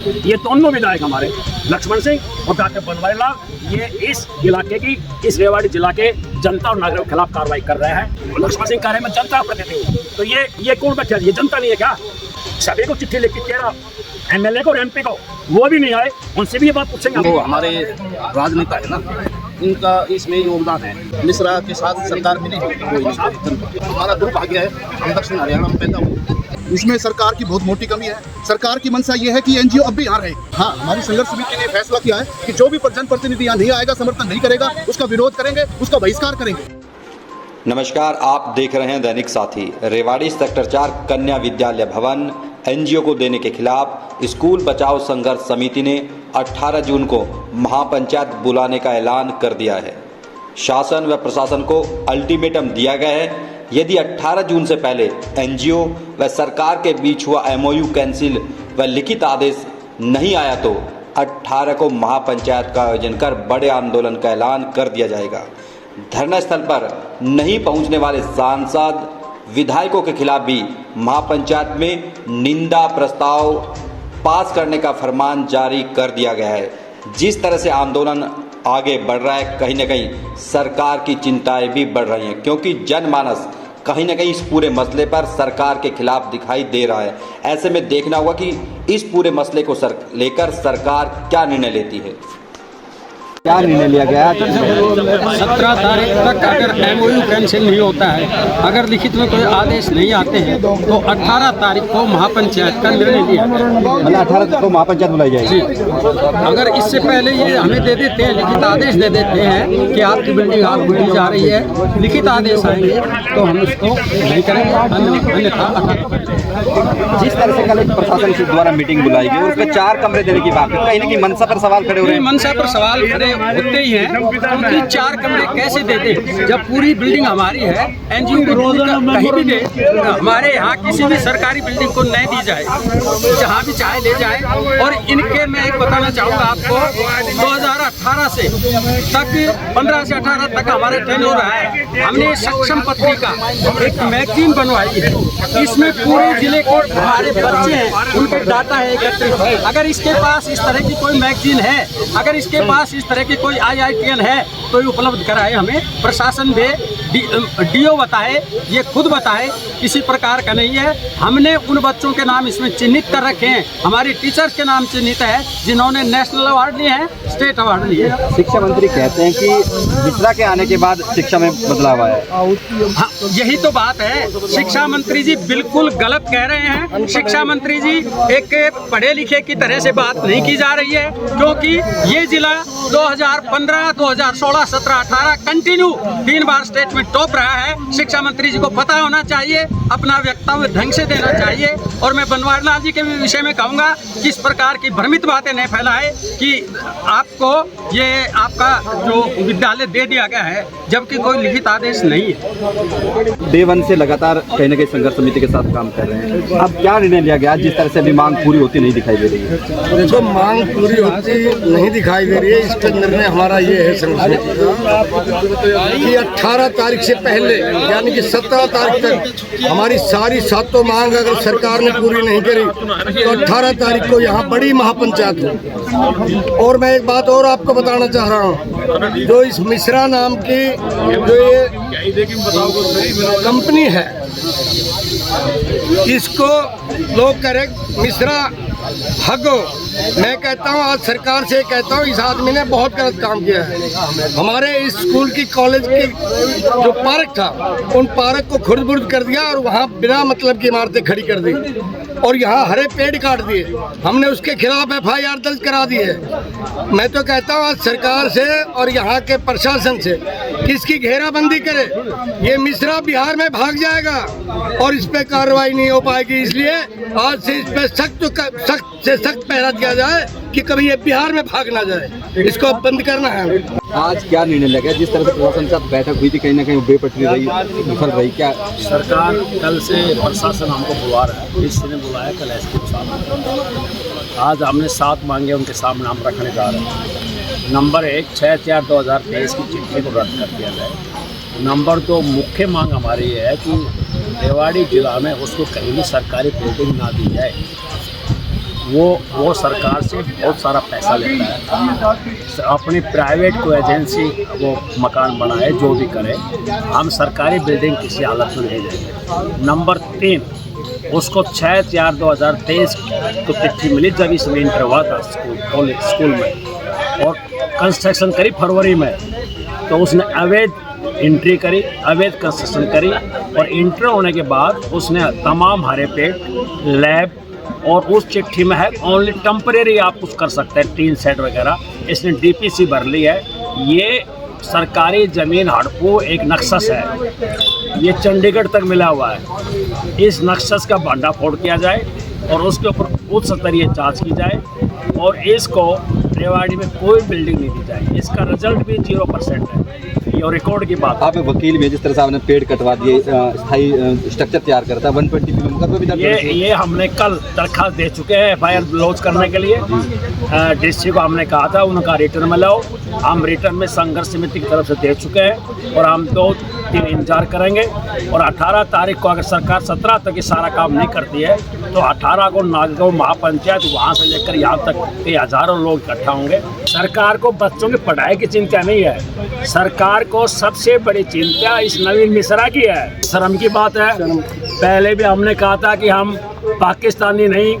ये दोनों विधायक हमारे लक्ष्मण सिंह और डॉक्टर बनवारी लाल, ये इस इलाके की, इस रेवाड़ी जिला के जनता और नागरिकों के खिलाफ कार्रवाई कर रहे हैं। लक्ष्मण सिंह कह रहे हैं मैं जनता प्रतिनिधि हूँ, तो ये कौन बैठा? ये जनता नहीं है क्या? सभी को चिट्ठी लिख के कह एमएलए को और एमपी को, वो भी नहीं आए, उनसे भी ये बात पूछेंगे। वो हमारे राजनेता है ना, इनका इसमें योगदान है। मिश्रा के साथ सरकार में नहीं कोई नहीं। हमारा दुर्भाग्य है, हम दक्षिण हरियाणा में पैदा हुए। इसमें सरकार की बहुत मोटी कमी है। सरकार की मंशा ये है कि एनजीओ अब भी यहाँ रहे। हाँ, हमारी संघर्ष समिति ने फैसला किया है कि जो भी जनप्रतिनिधि यहाँ नहीं आएगा, समर्थन नहीं करेगा, उसका विरोध करेंगे, उसका बहिष्कार करेंगे। नमस्कार, आप देख रहे हैं दैनिक साथी। रेवाड़ी सेक्टर 4 कन्या विद्यालय भवन एनजीओ को देने के खिलाफ स्कूल बचाओ संघर्ष समिति ने 18 जून को महापंचायत बुलाने का ऐलान कर दिया है। शासन व प्रशासन को अल्टीमेटम दिया गया है, यदि 18 जून से पहले एनजीओ व सरकार के बीच हुआ एमओयू कैंसिल व लिखित आदेश नहीं आया तो 18 को महापंचायत का आयोजन कर बड़े आंदोलन का ऐलान कर दिया जाएगा। धरना स्थल पर नहीं पहुंचने वाले सांसद विधायकों के खिलाफ भी महापंचायत में निंदा प्रस्ताव पास करने का फरमान जारी कर दिया गया है। जिस तरह से आंदोलन आगे बढ़ रहा है, कहीं न कहीं सरकार की चिंताएं भी बढ़ रही हैं, क्योंकि जनमानस कहीं न कहीं इस पूरे मसले पर सरकार के खिलाफ दिखाई दे रहा है। ऐसे में देखना होगा कि इस पूरे मसले को लेकर सरकार क्या निर्णय लेती है। क्या निर्णय लिया गया है? 17 तारीख तक अगर एमओयू कैंसिल नहीं होता है, अगर लिखित में कोई आदेश नहीं आते हैं, तो 18 तारीख को महापंचायत का निर्णय लिया मतलब 18 तारीख को महापंचायत बुलाई जाएगी। अगर इससे पहले ये हमें दे देते हैं, लिखित आदेश दे देते हैं कि आपकी बिल्डिंग आप बुलाई जा रही है, लिखित आदेश आएंगे तो हम उसको नहीं करेंगे, अन्यथा। जिस तरह से कल एक प्रशासन के द्वारा मीटिंग बुलाई गई, उसमें 4 कमरे देने की बात है, कहीं ना कहीं मनसा पर सवाल खड़े हो रहे हैं। मनसा पर सवाल खड़े होते ही हैं, क्योंकि 4 कमरे कैसे देते जब पूरी बिल्डिंग हमारी है। एनजीओ को कहीं भी दे, हमारे यहाँ किसी भी सरकारी बिल्डिंग को नहीं दी जाए, जहाँ भी चाहे ले जाए। और इनके मैं एक बताना चाहूँगा आपको, 2018 से तक 15 से 18 तक हमारे टेन्योर रहा है। हमने सक्षम पत्रिका एक मैगजीन बनवाई है, इसमें पूरे जिले के हमारे बच्चे हैं, उनके डाटा है एकत्रित। अगर इसके पास इस तरह की कोई मैगजीन है, अगर इसके पास इस तरह की कोई IITN है तो ये उपलब्ध कराए हमें। प्रशासन दे, डीओ बताए, ये खुद बताए, किसी प्रकार का नहीं है। हमने उन बच्चों के नाम इसमें चिन्हित कर रखे हैं, हमारी टीचर्स के नाम चिन्हित है जिन्होंने नेशनल अवार्ड लिए हैं, स्टेट अवार्ड लिए हैं। शिक्षा मंत्री कहते हैं कि मिश्रा के आने के बाद शिक्षा में बदलाव आया है। हाँ, यही तो बात है। शिक्षा मंत्री जी बिल्कुल गलत कह रहे हैं। शिक्षा मंत्री जी एक पढ़े लिखे की तरह से बात नहीं की जा रही है, क्योंकि ये जिला 2015, 2016, 17, 18 कंटिन्यू 3 बार स्टेट में टॉप रहा है। शिक्षा मंत्री जी को पता होना चाहिए, अपना वक्तव्य ढंग से देना चाहिए। और मैं बनवारी लाल जी के भी विषय में कहूँगा कि इस प्रकार की भ्रमित बातें नहीं फैलाए कि आपको ये आपका जो विद्यालय दे दिया गया है, जबकि कोई लिखित आदेश नहीं है। डे 1 से लगातार कहीं ना कहीं संघर्ष समिति के साथ काम कर रहे हैं। अब क्या निर्णय लिया गया? जिस तरह से अभी मांग पूरी होती नहीं दिखाई दे रही है। देखो, मांग पूरी होती नहीं दिखाई दे रही है, इसका निर्णय हमारा ये है संघर्ष समिति का कि 18 तारीख से पहले यानी कि 17 तारीख तक हमारी सारी 7 मांग अगर सरकार ने पूरी नहीं करी तो 18 तारीख को यहाँ बड़ी महापंचायत हो। और मैं एक बात और आपको बताना चाह रहा हूँ, जो इस मिश्रा नाम की जो ये कंपनी है, इसको लोग कह रहे मिश्रा हगो। मैं कहता हूँ, आज सरकार से कहता हूँ, इस आदमी ने बहुत गलत काम किया है। हमारे इस स्कूल की, कॉलेज की जो पार्क था, उन पार्क को खुर्द-बुर्द कर दिया और वहाँ बिना मतलब की इमारतें खड़ी कर दी और यहाँ हरे पेड़ काट दिए। हमने उसके खिलाफ FIR दर्ज करा दी है। मैं तो कहता हूँ आज सरकार से और यहाँ के प्रशासन से कि इसकी घेराबंदी करे। ये मिश्रा बिहार में भाग जाएगा और इस पे कार्रवाई नहीं हो पाएगी। इसलिए आज से इस पे सख्त से सख्त पहरा दिया जाए कि कभी ये बिहार में भाग ना जाए। इसको बंद करना है। आज क्या निर्णय लिया गया? जिस तरह से प्रशासन के साथ बैठक हुई थी, कहीं ना कहीं बेपटरी रही, विफल रही। क्या सरकार कल से प्रशासन हमको बुला रहा है, पुलिस ने बुलाया कल SP साहब। आज हमने 7 मांगे उनके सामने हम रखने जा रहे हैं। नंबर 1, 6/4/2023 की चिट्ठी को रद्द कर दिया जाए। नंबर 2, मुख्य मांग हमारी ये है कि रेवाड़ी जिला में उसको कहीं भी सरकारी बिल्डिंग ना दी जाए। वो सरकार से बहुत सारा पैसा लेता है, अपनी प्राइवेट को एजेंसी वो मकान बनाए, जो भी करे। हम सरकारी बिल्डिंग किसी हालत में नहीं देंगे। नंबर 3, उसको 6/4/2023 को चिट्ठी मिली जब इसमें इंटर हुआ था स्कूल में, और कंस्ट्रक्शन करी फरवरी में, तो उसने अवैध एंट्री करी, अवैध कंस्ट्रक्शन करी, और इंटर होने के बाद उसने तमाम हरे पेड़, लैब, और उस चिट्ठी में है ओनली टेम्परेरी आप कुछ कर सकते हैं, टीन सेट वगैरह। इसने डीपीसी भर ली है। ये सरकारी ज़मीन हड़पो एक नक्शस है, ये चंडीगढ़ तक मिला हुआ है। इस नक्शस का भंडाफोड़ किया जाए और उसके ऊपर उच्च स्तरीय जांच की जाए, और इसको रेवाड़ी में कोई बिल्डिंग नहीं दी जाए। इसका रिजल्ट भी 0% है। ये रिकॉर्ड की बात। आप एक वकील भी, जिस तरह से आपने पेड़ कटवा दिए, स्थायी स्ट्रक्चर तैयार करता है, 120 पे मुकदमा भी दर्ज है। ये हमने कल दरखास्त दे चुके हैं FIR लॉन्च करने के लिए। डीसी को हमने कहा था उनका रिटर्न में लाओ। हम रिटर्न में संघर्ष समिति की तरफ से दे चुके हैं, और हम 2-3 इंतजार करेंगे। और 18 तारीख को अगर सरकार 17 तक ये सारा काम नहीं करती है, तो 18 को नागगांव महापंचायत, वहाँ से लेकर यहाँ तक के हज़ारों लोग इकट्ठा होंगे। सरकार को बच्चों की पढ़ाई की चिंता नहीं है, सरकार को सबसे बड़ी चिंता इस नवीन मिश्रा की है। शर्म की बात है, पहले भी हमने कहा था कि हम पाकिस्तानी नहीं,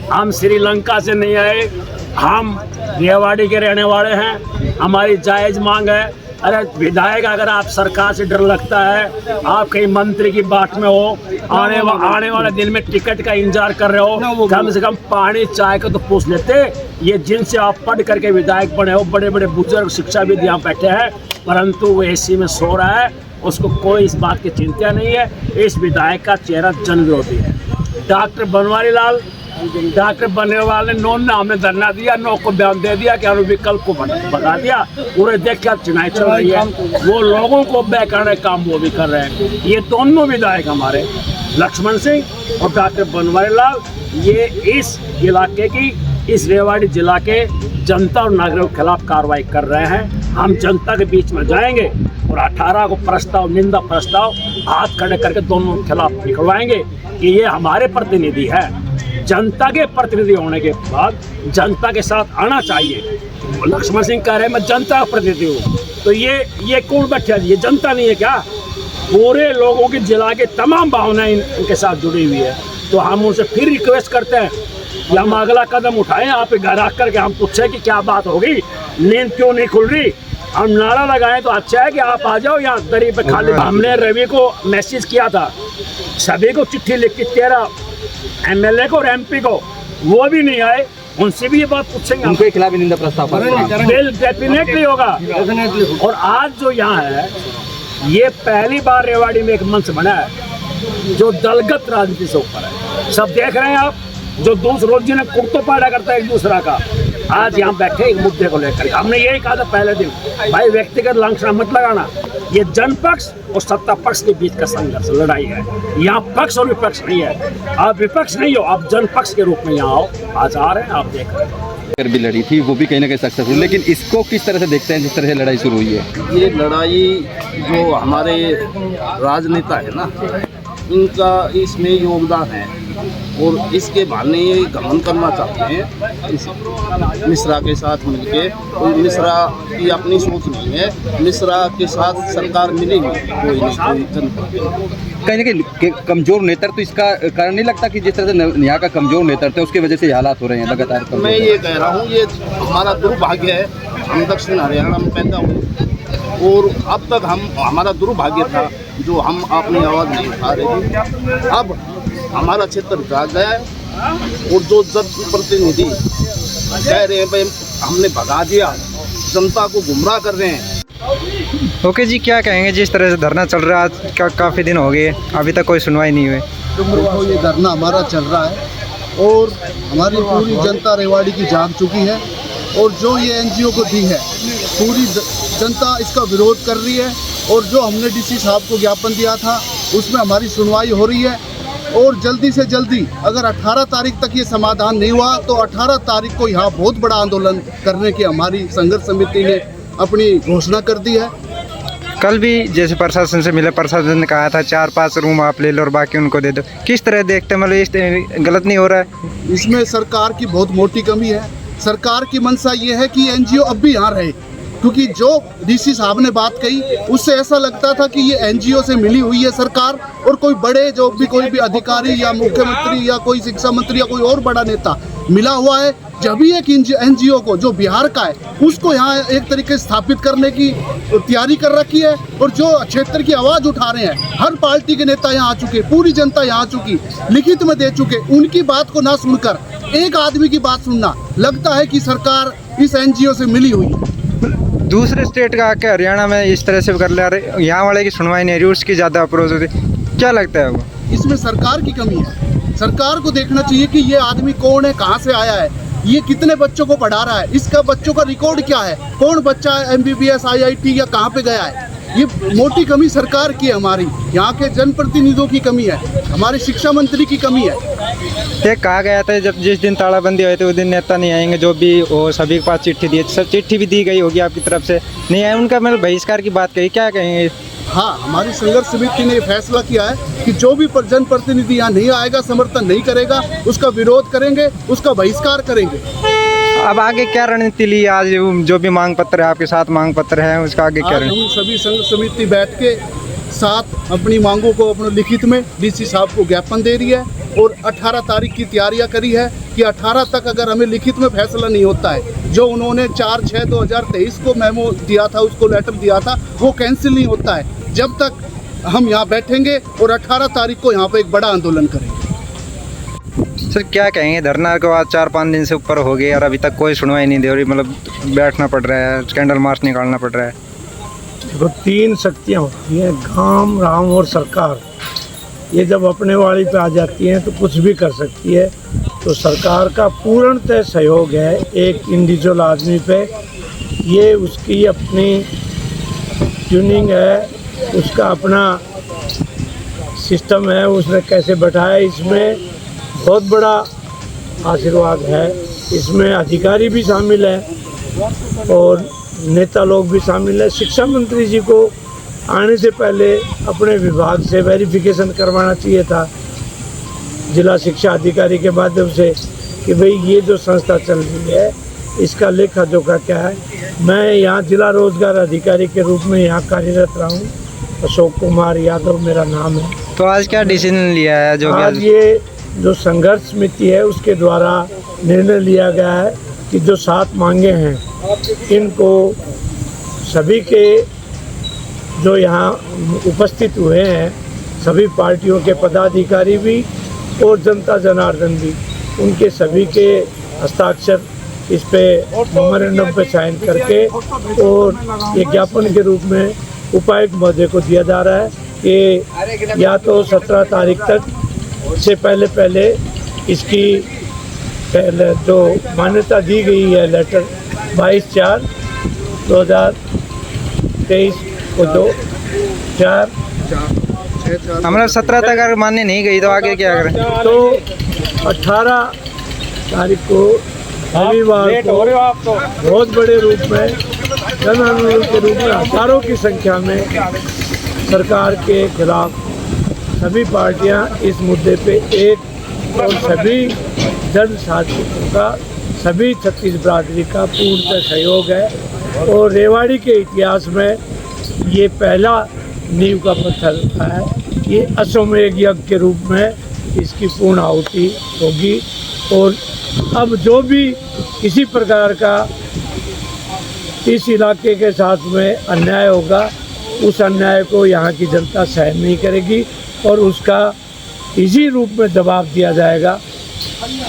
हम श्रीलंका से नहीं आए, हम रेवाड़ी के रहने वाले हैं, हमारी जायज़ मांग है। अरे विधायक, अगर आप सरकार से डर लगता है, आप कहीं मंत्री की बाट में हो, आने वाले दिन में टिकट का इंतजार कर रहे हो, कम से कम पानी चाय का तो पूछ लेते। ये जिनसे आप पढ़ करके विधायक बने हो, बड़े बड़े बुजुर्ग शिक्षाविद यहाँ बैठे हैं, परंतु वो AC में सो रहा है, उसको कोई इस बात की चिंता नहीं है। इस विधायक का चेहरा जन विरोधी है। डॉक्टर बनवारीलाल ने 9 ने हमें धरना दिया, 9 को बयान दे दिया कि हमें विकल्प को बता दिया। पूरे देख कर चुनाव चल रही है, वो लोगों को बहकाने का काम वो भी कर रहे हैं। ये दोनों विधायक हमारे लक्ष्मण सिंह और डॉक्टर बनवारीलाल, ये इस इलाके की, इस रेवाड़ी जिला के जनता और नागरिकों के खिलाफ कार्रवाई कर रहे हैं। हम जनता के बीच में जाएंगे और 18 को प्रस्ताव, निंदा प्रस्ताव हाथ खड़े करके दोनों के खिलाफ निकलवाएंगे कि ये हमारे प्रतिनिधि है। जनता के प्रतिनिधि होने के बाद जनता के साथ आना चाहिए। लक्ष्मण सिंह कह रहे हैं मैं जनता का प्रतिनिधि हूँ, तो ये कौन बैठा है? ये जनता नहीं है क्या? पूरे लोगों की जिला के तमाम भावनाएं इनके साथ जुड़ी हुई है। तो हम उनसे फिर रिक्वेस्ट करते हैं कि हम अगला कदम उठाएं, आप घर आकर करके हम पूछें कि क्या बात होगी, नींद क्यों नहीं खुल रही। हम नारा लगाएं तो अच्छा है कि आप आ जाओ यहाँ दरी पे खाली। हमने रवि को मैसेज किया था, सभी को चिट्ठी लिख के, 13 MLA को और MP को, वो भी नहीं आए। उनसे भी ये बात पूछेंगे, उनके खिलाफ निंदा प्रस्ताव बिल डेफिनेटली होगा। और आज जो यहाँ है, ये पहली बार रेवाड़ी में एक मंच बना है जो दलगत राजनीति से ऊपर है। सब देख रहे हैं आप, जो रोज जिन्हें कुर्तो पैदा करता है एक दूसरा का, आज यहाँ बैठे एक मुद्दे को लेकर। हमने यही कहा था पहले दिन, भाई व्यक्तिगत लांछना मत लगाना, ये जन पक्ष और सत्ता पक्ष के बीच का संघर्ष, लड़ाई है। यहाँ पक्ष और विपक्ष नहीं है। आप विपक्ष नहीं हो, आप जन पक्ष के रूप में यहाँ आओ। आज आ रहे हैं, आप देख रहे हैं। भी लड़ी थी, वो भी कहीं ना कहीं सक्सेसफुल, लेकिन इसको किस तरह से देखते हैं जिस तरह से लड़ाई शुरू हुई है? ये लड़ाई जो हमारे राजनेता है ना, इनका इसमें योगदान है, और इसके बहाने ये घमंड करना चाहते हैं इस मिश्रा के साथ मिलके। कोई मिश्रा की अपनी सोच नहीं है, मिश्रा के साथ सरकार मिलेगी कोई नहीं, कोई जनता कहीं ना कहीं कमजोर नेतृत्व तो इसका कारण नहीं लगता कि जिस तरह से यहाँ का कमजोर नेतृत्व है उसकी वजह से ये हालात हो रहे हैं लगातार? मैं ये कह रहा हूँ, ये हमारा दुर्भाग्य है। हम दक्षिण हरियाणा में पैदा हुए, और अब तक हमारा दुर्भाग्य था जो हम अपनी आवाज़ नहीं उठा रहे थे। अब हमारा क्षेत्र जाग गया है, और जो जनप्रतिनिधि कह रहे हैं भाई हमने भगा दिया, जनता को गुमराह कर रहे हैं। ओके जी, क्या कहेंगे? जिस तरह से धरना चल रहा है, आज काफ़ी दिन हो गए, अभी तक कोई सुनवाई नहीं हुई। तो ये धरना हमारा चल रहा है, और हमारी पूरी जनता रेवाड़ी की जाग चुकी है, और जो ये NGO को दी है, पूरी जनता इसका विरोध कर रही है। और जो हमने DC साहब को ज्ञापन दिया था, उसमें हमारी सुनवाई हो रही है, और जल्दी से जल्दी अगर 18 तारीख तक ये समाधान नहीं हुआ तो 18 तारीख को यहाँ बहुत बड़ा आंदोलन करने की हमारी संघर्ष समिति ने अपनी घोषणा कर दी है। कल भी जैसे प्रशासन से मिले, प्रशासन ने कहा था 4-5 रूम आप ले लो और बाकी उनको दे दो। किस तरह देखते हैं, मतलब इस गलत नहीं हो रहा है? इसमें सरकार की बहुत मोटी कमी है। सरकार की मंशा ये है कि एनजीओ अब भी यहाँ रहे, क्योंकि जो डीसी साहब ने बात कही उससे ऐसा लगता था कि ये एनजीओ से मिली हुई है सरकार, और कोई बड़े जो भी कोई भी अधिकारी या मुख्यमंत्री या कोई शिक्षा मंत्री या कोई और बड़ा नेता मिला हुआ है। जब भी एक एनजीओ को जो बिहार का है उसको यहाँ एक तरीके से स्थापित करने की तैयारी कर रखी है, और जो क्षेत्र की आवाज़ उठा रहे हैं, हर पार्टी के नेता यहाँ आ चुके, पूरी जनता यहाँ आ चुकी, लिखित में दे चुके। उनकी बात को ना सुनकर एक आदमी की बात सुनना, लगता है कि सरकार इस एनजीओ से मिली हुई है। दूसरे स्टेट का आके हरियाणा में इस तरह से कर ले रहे, यहाँ वाले की सुनवाई नहीं, रूट्स की ज़्यादा अप्रोच होती, क्या लगता है वो? इसमें सरकार की कमी है। सरकार को देखना चाहिए कि ये आदमी कौन है, कहाँ से आया है, ये कितने बच्चों को पढ़ा रहा है, इसका बच्चों का रिकॉर्ड क्या है, कौन बच्चा MBBS IIT या कहाँ पे गया है। ये मोटी कमी सरकार की है, हमारी यहाँ के जनप्रतिनिधियों की कमी है, हमारे शिक्षा मंत्री की कमी है। ये कहा गया था जब जिस दिन तालाबंदी हुई थी उस दिन नेता नहीं आएंगे, जो भी वो सभी के पास चिट्ठी दी, सब चिट्ठी भी दी गई होगी आपकी तरफ से, नहीं आए, उनका मतलब बहिष्कार की बात कही, क्या कहेंगे? हाँ, हमारी संघर्ष समिति ने फैसला किया है कि जो भी जनप्रतिनिधि यहाँ नहीं आएगा, समर्थन नहीं करेगा, उसका विरोध करेंगे, उसका बहिष्कार करेंगे। अब आगे क्या रणनीति ली? आज जो भी मांग पत्र है आपके साथ, मांग पत्र है, उसका आगे क्या? हम सभी संघ समिति बैठ के साथ अपनी मांगों को अपने लिखित में डीसी साहब को ज्ञापन दे रही है, और 18 तारीख की तैयारियां करी है कि 18 तक अगर हमें लिखित में फैसला नहीं होता है, जो उन्होंने 4/6/2023 को मेमो दिया था, उसको लेटर दिया था, वो कैंसिल नहीं होता है जब तक हम यहाँ बैठेंगे और 18 तारीख को यहाँ पे एक बड़ा आंदोलन करेंगे। सर क्या कहेंगे, धरना के बाद 4-5 दिन से ऊपर हो गए और अभी तक कोई सुनवाई नहीं दे रही, मतलब बैठना पड़ रहा है, कैंडल मार्च निकालना पड़ रहा है? देखो, 3 शक्तियाँ होती हैं, गांव, राम और सरकार। ये जब अपने वाली पे आ जाती हैं तो कुछ भी कर सकती है। तो सरकार का पूर्णतः सहयोग है एक इंडिविजुअल आदमी पे, ये उसकी अपनी ट्यूनिंग है, उसका अपना सिस्टम है, उसने कैसे बैठाया, इसमें बहुत बड़ा आशीर्वाद है। इसमें अधिकारी भी शामिल है और नेता लोग भी शामिल है। शिक्षा मंत्री जी को आने से पहले अपने विभाग से वेरिफिकेशन करवाना चाहिए था, जिला शिक्षा अधिकारी के माध्यम से, कि भाई ये जो संस्था चल रही है इसका लेखा जोखा क्या है। मैं यहाँ जिला रोजगार अधिकारी के रूप में यहाँ कार्यरत रहा हूँ, अशोक कुमार यादव मेरा नाम है। तो आज क्या डिसीजन लिया है? जो आज ये जो संघर्ष समिति है उसके द्वारा निर्णय लिया गया है कि जो 7 मांगे हैं, इनको सभी के जो यहाँ उपस्थित हुए हैं, सभी पार्टियों के पदाधिकारी भी और जनता जनार्दन भी, उनके सभी के हस्ताक्षर इस पे मेमोरेंडम पे साइन करके और ये ज्ञापन के रूप में उपायुक्त महोदय को दिया जा रहा है कि या तो 17 तारीख तक से पहले इसकी जो मान्यता दी गई है लेटर 22/4/2023 को 2/4 हमारा 17 तक अगर मान्य नहीं गई तो आगे क्या करें? तो 18 तारीख को रविवार को बहुत बड़े रूप में जन आंदोलन के रूप में हजारों की संख्या में सरकार के खिलाफ सभी पार्टियां इस मुद्दे पे एक, और सभी जन साथियों का, सभी छत्तीस बिरादरी का पूर्ण सहयोग है। और रेवाड़ी के इतिहास में ये पहला नींव का पत्थर है। ये अश्वमेध यज्ञ के रूप में इसकी पूर्ण आहुति होगी, और अब जो भी किसी प्रकार का इस इलाके के साथ में अन्याय होगा, उस अन्याय को यहाँ की जनता सहन नहीं करेगी और उसका इसी रूप में जवाब दिया जाएगा।